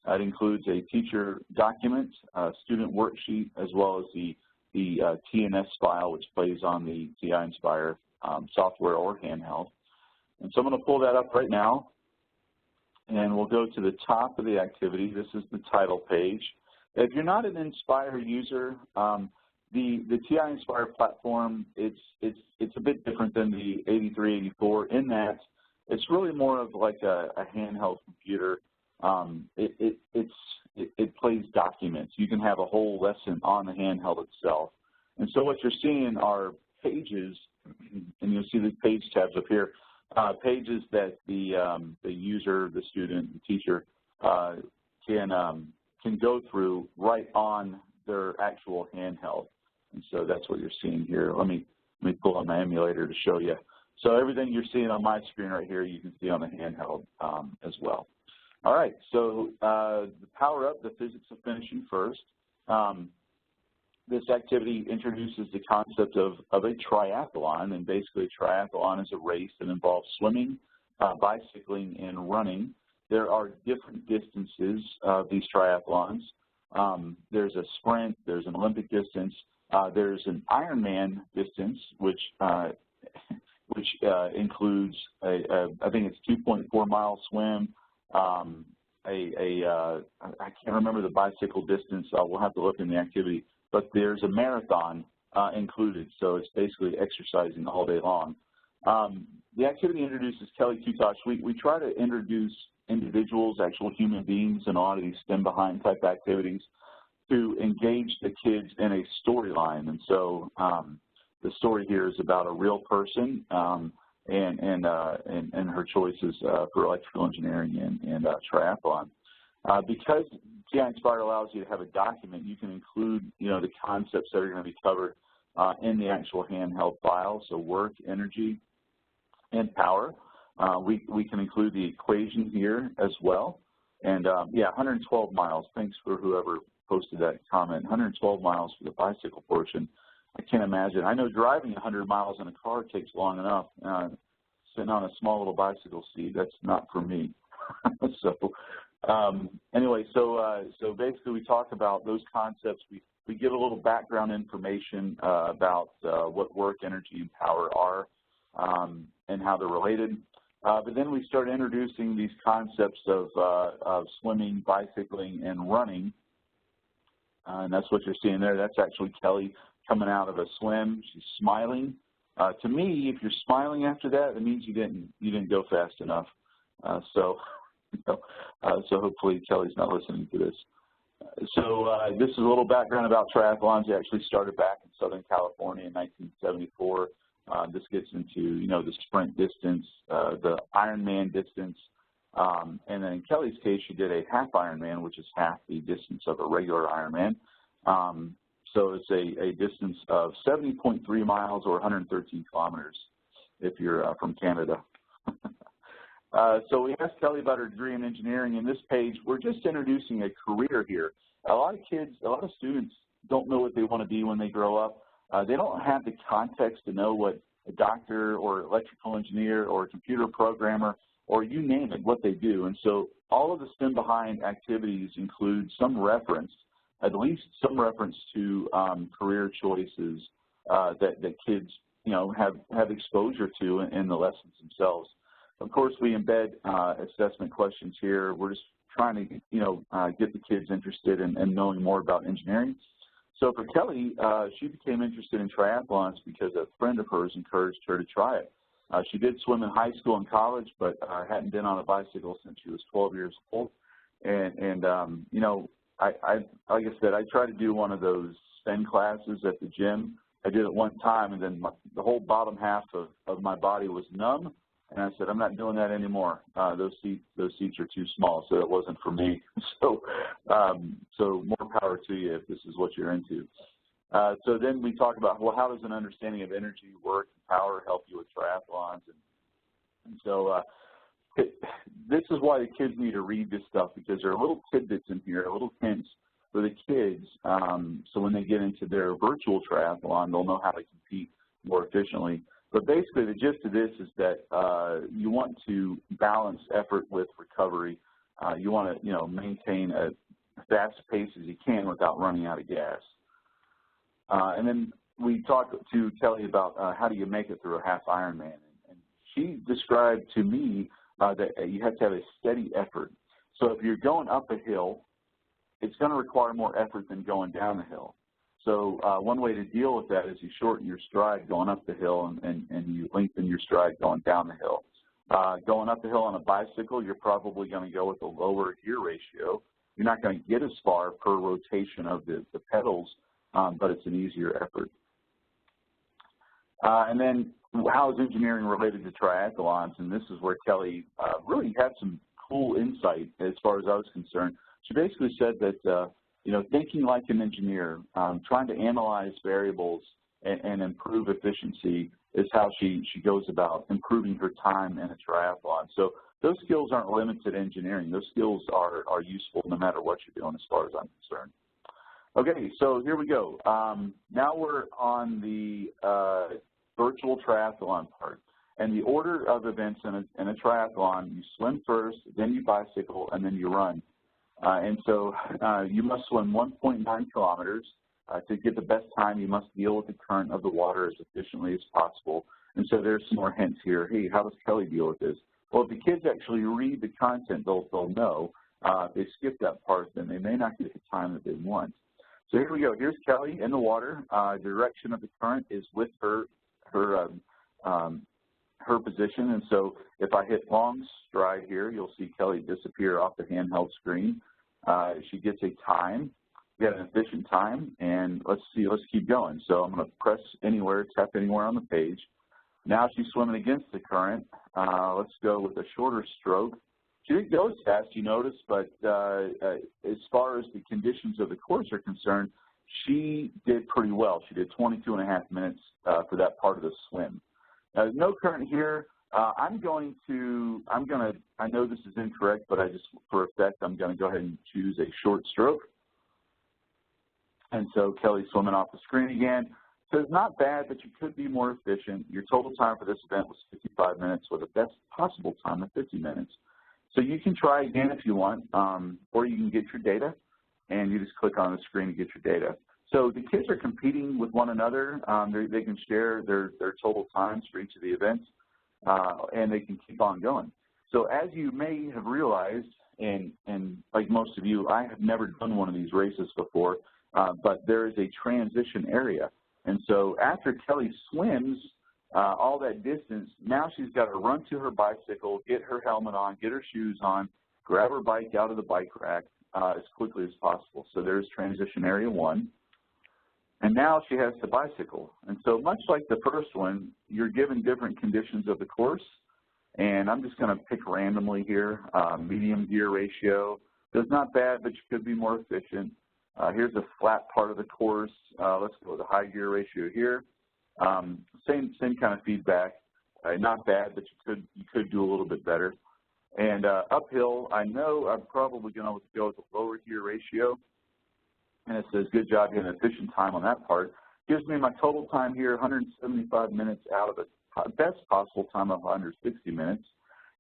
It includes a teacher document, a student worksheet, as well as the TNS file, which plays on the TI-Nspire software or handheld. And so I'm going to pull that up right now, and we'll go to the top of the activity. This is the title page. If you're not an Nspire user, the TI-Nspire platform, it's a bit different than the 8384 in that it's really more of like a handheld computer. It plays documents. You can have a whole lesson on the handheld itself. And so what you're seeing are pages, and you'll see the page tabs up here, pages that the user, the student, the teacher can go through right on their actual handheld. And so that's what you're seeing here. Let me pull up my emulator to show you. So everything you're seeing on my screen right here, you can see on the handheld as well. All right, so the power up, the physics of finishing first. This activity introduces the concept of a triathlon, and basically a triathlon is a race that involves swimming, bicycling, and running. There are different distances of these triathlons. There's a sprint, there's an Olympic distance, there's an Ironman distance, which includes I think it's 2.4 mile swim. I can't remember the bicycle distance. We'll have to look in the activity. But there's a marathon included, so it's basically exercising all day long. The activity introduces Kelly Kutosh. We try to introduce individuals, actual human beings, in a lot of these STEM behind type activities to engage the kids in a storyline. And so the story here is about a real person and her choices for electrical engineering and triathlon. Because TI-Nspire allows you to have a document, you can include, the concepts that are going to be covered in the actual handheld file, so work, energy, and power. We can include the equation here as well. And, yeah, 112 miles. Thanks for whoever posted that comment. 112 miles for the bicycle portion. I can't imagine. I know driving 100 miles in a car takes long enough. Sitting on a small little bicycle seat, that's not for me. So anyway, so basically we talk about those concepts. We give a little background information about what work, energy, and power are and how they're related. But then we start introducing these concepts of swimming, bicycling, and running. And that's what you're seeing there. That's actually Kelly coming out of a swim. She's smiling. To me, if you're smiling after that, it means you didn't go fast enough. So hopefully Kelly's not listening to this. So this is a little background about triathlons. They actually started back in Southern California in 1974. This gets into, the sprint distance, the Ironman distance, and then in Kelly's case, she did a half Ironman, which is half the distance of a regular Ironman. So it's a distance of 70.3 miles or 113 kilometers if you're from Canada. So we asked Kelly about her degree in engineering. In this page, we're just introducing a career here. A lot of students don't know what they want to be when they grow up. They don't have the context to know what a doctor or electrical engineer or a computer programmer or you name it, what they do. And so all of the STEM behind activities include some reference, at least some reference to career choices that kids, have exposure to in the lessons themselves. Of course, we embed assessment questions here. We're just trying to, get the kids interested in knowing more about engineering. So for Kelly, she became interested in triathlons because a friend of hers encouraged her to try it. She did swim in high school and college, but hadn't been on a bicycle since she was 12 years old. And like I said, I try to do one of those spin classes at the gym I did it one time, and then the whole bottom half of my body was numb, and I said, I'm not doing that anymore. Those seats are too small, so it wasn't for me. So more power to you if this is what you're into. So then we talk about, well, how does an understanding of energy, work, and power help you with triathlons? And so this is why the kids need to read this stuff, because there are little tidbits in here, little hints for the kids, so when they get into their virtual triathlon, they'll know how to compete more efficiently. But basically, the gist of this is that you want to balance effort with recovery. You want to, maintain a fast pace as you can without running out of gas. And then we talked to Kelly about how do you make it through a half Ironman, and she described to me that you have to have a steady effort. So if you're going up a hill, it's going to require more effort than going down the hill. So one way to deal with that is you shorten your stride going up the hill and you lengthen your stride going down the hill. Going up the hill on a bicycle, you're probably going to go with a lower gear ratio. You're not going to get as far per rotation of the pedals, but it's an easier effort. And then how is engineering related to triathlons? And this is where Kelly really had some cool insight as far as I was concerned. She basically said that, thinking like an engineer, trying to analyze variables and improve efficiency is how she goes about improving her time in a triathlon. So those skills aren't limited to engineering. Those skills are useful no matter what you're doing as far as I'm concerned. Okay, so here we go. Now we're on the virtual triathlon part. And the order of events in a triathlon, you swim first, then you bicycle, and then you run. And so you must swim 1.9 kilometers. To get the best time, you must deal with the current of the water as efficiently as possible. And so there's some more hints here. Hey, how does Kelly deal with this? Well, if the kids actually read the content, they'll know. If they skip that part, then they may not get the time that they want. So here we go. Here's Kelly in the water. The direction of the current is with her position. And so if I hit long stride here, you'll see Kelly disappear off the handheld screen. She gets a time. We got an efficient time, and let's keep going. So I'm going to press anywhere, tap anywhere on the page. Now she's swimming against the current. Let's go with a shorter stroke. She didn't go as fast, you notice, but as far as the conditions of the course are concerned, she did pretty well. She did 22.5 minutes for that part of the swim. No current here. I know this is incorrect, but for effect, I'm going to go ahead and choose a short stroke. And so Kelly's swimming off the screen again. So it's not bad, but you could be more efficient. Your total time for this event was 55 minutes with a best possible time of 50 minutes. So you can try again if you want, or you can get your data, and you just click on the screen to get your data. So the kids are competing with one another. They can share their total times for each of the events, and they can keep on going. So as you may have realized, and like most of you, I have never done one of these races before, but there is a transition area. And so after Kelly swims all that distance, now she's got to run to her bicycle, get her helmet on, get her shoes on, grab her bike out of the bike rack as quickly as possible. So there's transition area 1. And now she has to bicycle. And so much like the first one, you're given different conditions of the course. And I'm just going to pick randomly here, medium gear ratio. So it's not bad, but you could be more efficient. Here's a flat part of the course. Let's go with a high gear ratio here. Same kind of feedback. Not bad, but you could do a little bit better. And uphill, I know I'm probably going to go with a lower gear ratio. And it says, good job, you had an efficient time on that part. Gives me my total time here, 175 minutes out of the best possible time of 160 minutes.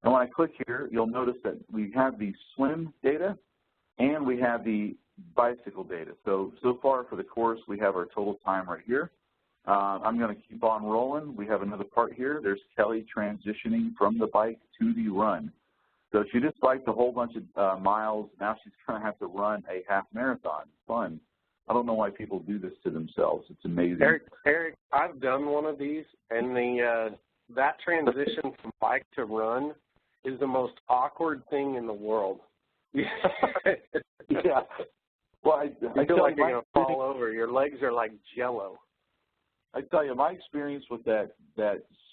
And when I click here, you'll notice that we have the swim data and we have the bicycle data. So far for the course, we have our total time right here. I'm going to keep on rolling. We have another part here. There's Kelly transitioning from the bike to the run. So she just biked a whole bunch of miles. Now she's going to have to run a half marathon. Fun. I don't know why people do this to themselves. It's amazing. Eric, I've done one of these, and that transition from bike to run is the most awkward thing in the world. Yeah. Well, I feel like you're going to fall over. Your legs are like Jell-O. I tell you, my experience with that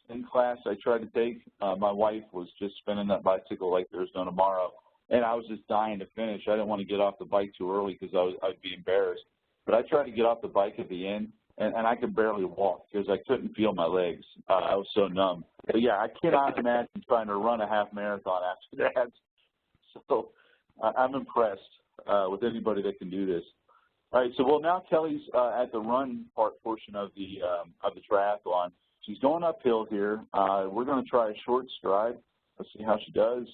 spin class I tried to take, my wife was just spinning that bicycle like there's no tomorrow, and I was just dying to finish. I didn't want to get off the bike too early because I'd be embarrassed. But I tried to get off the bike at the end, and I could barely walk because I couldn't feel my legs. I was so numb. But yeah, I cannot imagine trying to run a half marathon after that. So I'm impressed with anybody that can do this. All right, so well now Kelly's at the run portion of the triathlon. She's going uphill here. We're going to try a short stride. Let's see how she does.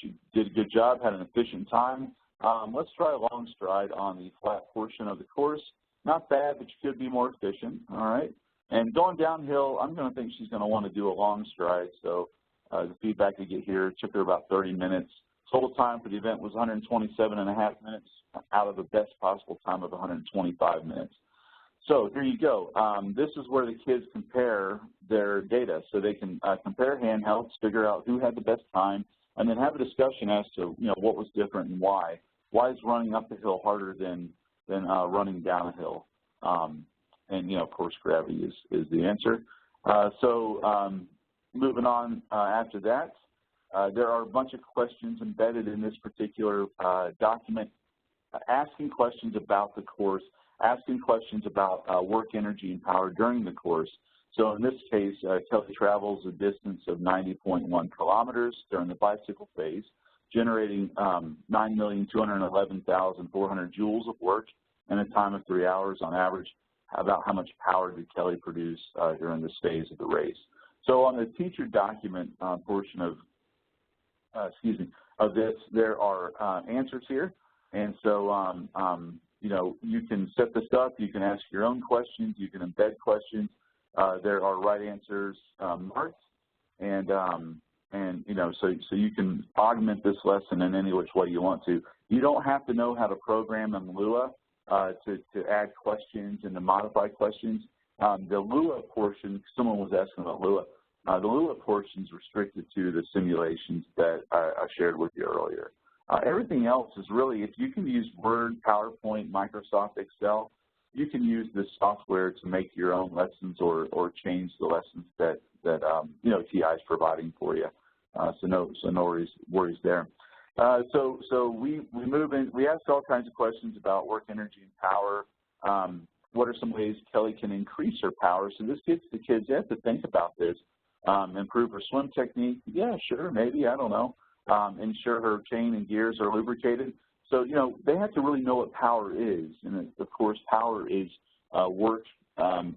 She did a good job, had an efficient time. Let's try a long stride on the flat portion of the course. Not bad, but she could be more efficient. All right. And going downhill, I'm going to think she's going to want to do a long stride. So the feedback I get here took her about 30 minutes. Total time for the event was 127.5 minutes out of the best possible time of 125 minutes. So here you go. This is where the kids compare their data. So they can compare handhelds, figure out who had the best time, and then have a discussion as to what was different and why. Why is running up the hill harder than running down a hill? And of course, gravity is the answer. Moving on after that, there are a bunch of questions embedded in this particular document, asking questions about the course, asking questions about work, energy, and power during the course. So in this case, Kelly travels a distance of 90.1 kilometers during the bicycle phase, generating 9,211,400 joules of work in a time of 3 hours on average. About how much power did Kelly produce during this phase of the race? So on the teacher document portion of this, there are answers here, and so you can set this up. You can ask your own questions. You can embed questions. There are right answers marked, and so you can augment this lesson in any which way you want to. You don't have to know how to program in Lua to add questions and to modify questions. The Lua portion, someone was asking about Lua. The Lua portion is restricted to the simulations that I shared with you earlier. Everything else is really, if you can use Word, PowerPoint, Microsoft Excel, you can use this software to make your own lessons or change the lessons that TI is providing for you. So no worries there. So we move in. We ask all kinds of questions about work, energy, and power. What are some ways Kelly can increase her power? So this gets the kids, they have to think about this. Improve her swim technique? Yeah, sure, maybe, I don't know. Ensure her chain and gears are lubricated. So, they have to really know what power is. And, of course, power is work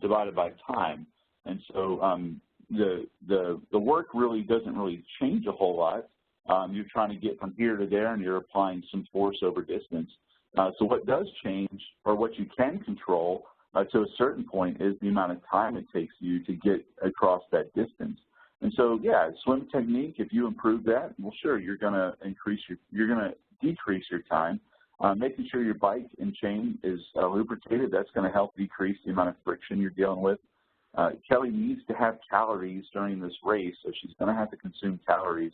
divided by time. And so the work really doesn't really change a whole lot. You're trying to get from here to there, and you're applying some force over distance. So what does change, or what you can control to a certain point, is the amount of time it takes you to get across that distance. And so, yeah, swim technique, if you improve that, well, sure, you're going to decrease your time. Making sure your bike and chain is lubricated, that's going to help decrease the amount of friction you're dealing with. Kelly needs to have calories during this race, so she's going to have to consume calories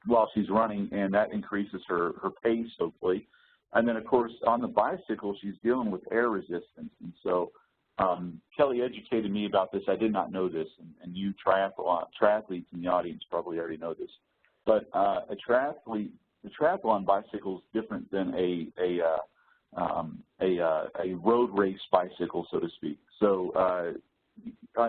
while she's running, and that increases her pace, hopefully. And then, of course, on the bicycle, she's dealing with air resistance. And so Kelly educated me about this. I did not know this, and you triathletes in the audience probably already know this. But the triathlon bicycle is different than a road race bicycle, so to speak. So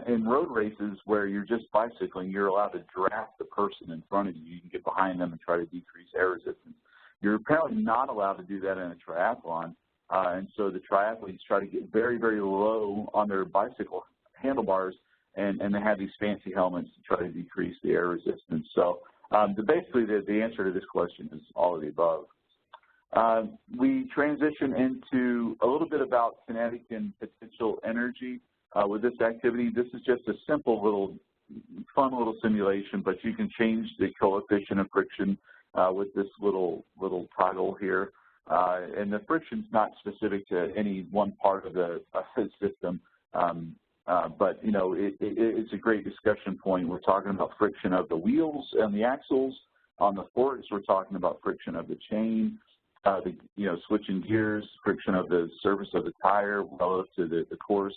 in road races where you're just bicycling, you're allowed to draft the person in front of you. You can get behind them and try to decrease air resistance. You're apparently not allowed to do that in a triathlon, and so the triathletes try to get very, very low on their bicycle handlebars, and they have these fancy helmets to try to decrease the air resistance. So basically the answer to this question is all of the above. We transition into a little bit about kinetic and potential energy with this activity. This is just a simple fun little simulation, but you can change the coefficient of friction with this little toggle here. And the friction's not specific to any one part of the system, but it's a great discussion point. We're talking about friction of the wheels and the axles. On the forks, we're talking about friction of the chain, switching gears, friction of the surface of the tire relative to the course.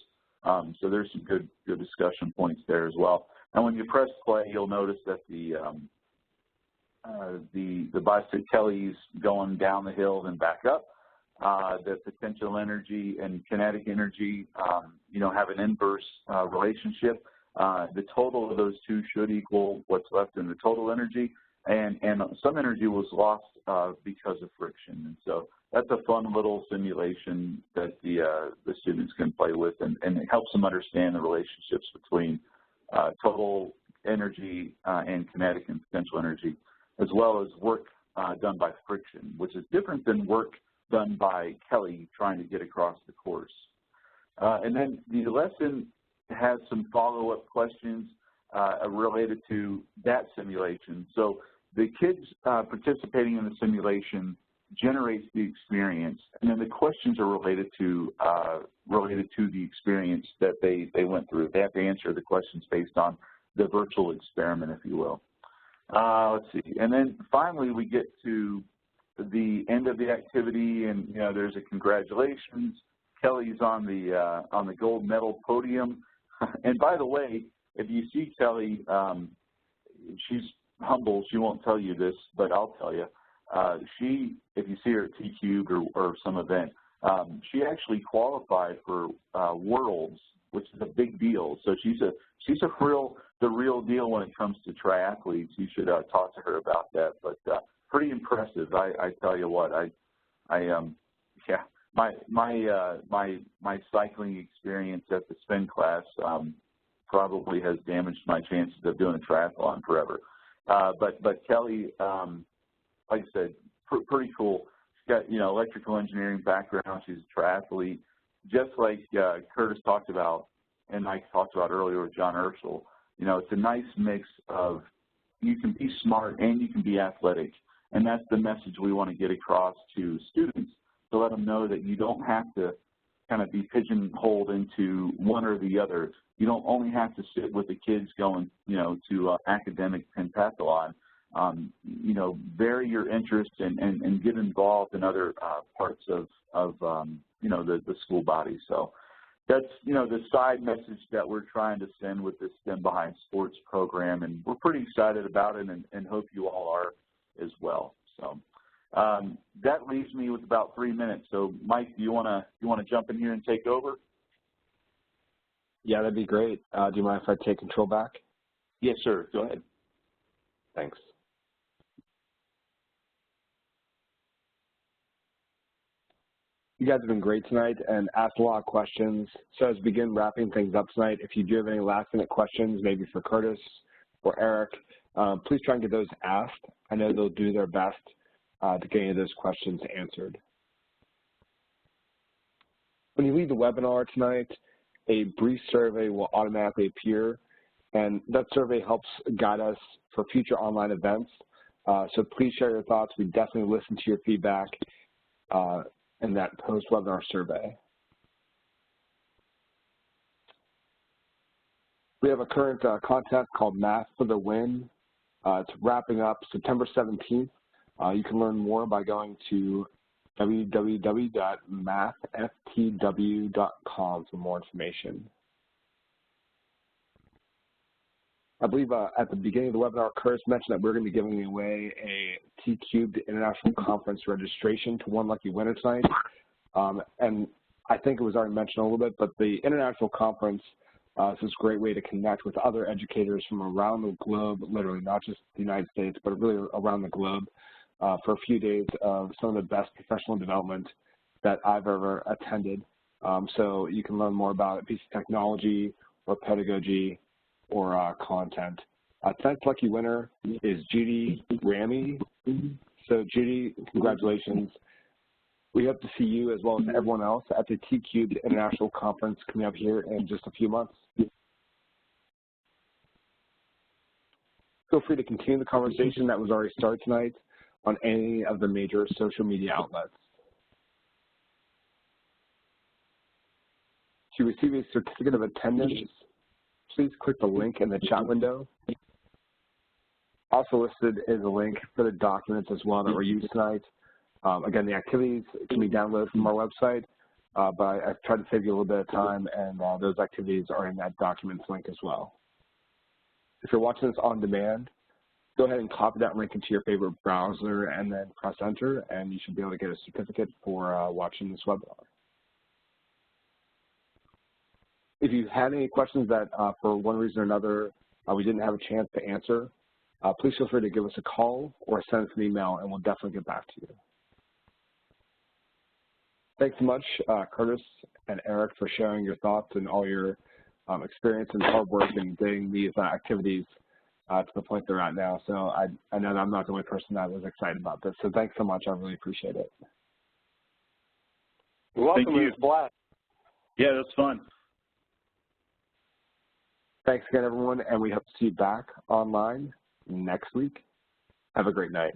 So there's some good discussion points there as well. And when you press play, you'll notice that the bicycle Kelly's going down the hill and back up. The potential energy and kinetic energy, have an inverse relationship. The total of those two should equal what's left in the total energy, and some energy was lost because of friction. And so that's a fun little simulation that the students can play with, and it helps them understand the relationships between total energy and kinetic and potential energy, as well as work done by friction, which is different than work done by Kelly trying to get across the course. And then the lesson has some follow-up questions related to that simulation. So the kids participating in the simulation generates the experience, and then the questions are related to the experience that they went through. They have to answer the questions based on the virtual experiment, if you will. Let's see. And then finally, we get to the end of the activity, and there's a congratulations. Kelly's on the gold medal podium. And by the way, if you see Kelly, she's humble. She won't tell you this, but I'll tell you. If you see her at T-Cubed or some event, she actually qualified for Worlds, which is a big deal. So she's the real deal when it comes to triathletes. You should talk to her about that. But pretty impressive, I tell you what. My cycling experience at the spin class probably has damaged my chances of doing a triathlon forever. But Kelly, like I said, pretty cool. She's got electrical engineering background. She's a triathlete, just like Curtis talked about and Mike talked about earlier with John Urschel. It's a nice mix of you can be smart and you can be athletic, and that's the message we want to get across to students, to let them know that you don't have to kind of be pigeonholed into one or the other. You don't only have to sit with the kids going, to academic pentathlon. Vary your interest and get involved in other parts of the school body. So that's, the side message that we're trying to send with this STEM Behind Sports program, and we're pretty excited about it and hope you all are as well. So that leaves me with about 3 minutes. So Mike, do you want to jump in here and take over? Yeah, that'd be great. Do you mind if I take control back? Yes, sir. Go ahead. Thanks. You guys have been great tonight and asked a lot of questions. So as we begin wrapping things up tonight, if you do have any last-minute questions, maybe for Curtis or Eric, please try and get those asked. I know they'll do their best to get any of those questions answered. When you leave the webinar tonight, a brief survey will automatically appear, and that survey helps guide us for future online events. So please share your thoughts. We definitely listen to your feedback in that post-webinar survey. We have a current contest called Math for the Win. It's wrapping up September 17th. You can learn more by going to www.mathftw.com for more information. I believe at the beginning of the webinar, Curtis mentioned that we're going to be giving away a T-Cubed International Conference registration to one lucky winner tonight. And I think it was already mentioned a little bit, but the International Conference is this great way to connect with other educators from around the globe, literally not just the United States, but really around the globe for a few days of some of the best professional development that I've ever attended. So you can learn more about a piece of technology or pedagogy or content. Tonight's lucky winner is Judy Ramy. So Judy, congratulations. We hope to see you as well as everyone else at the T-Cubed International Conference coming up here in just a few months. Feel free to continue the conversation that was already started tonight on any of the major social media outlets. To receive a certificate of attendance, please click the link in the chat window. Also listed is a link for the documents as well that were used tonight. Again, the activities can be downloaded from our website, but I've tried to save you a little bit of time, and those activities are in that documents link as well. If you're watching this on demand, go ahead and copy that link into your favorite browser and then press enter, and you should be able to get a certificate for watching this webinar. If you had any questions that for one reason or another we didn't have a chance to answer, please feel free to give us a call or send us an email, and we'll definitely get back to you. Thanks so much, Curtis and Eric, for sharing your thoughts and all your experience and hard work in getting these activities to the point they're at now. So I know that I'm not the only person that was excited about this. So thanks so much. I really appreciate it. You're welcome. Thank you. It was a blast. Yeah, that's fun. Thanks again, everyone, and we hope to see you back online next week. Have a great night.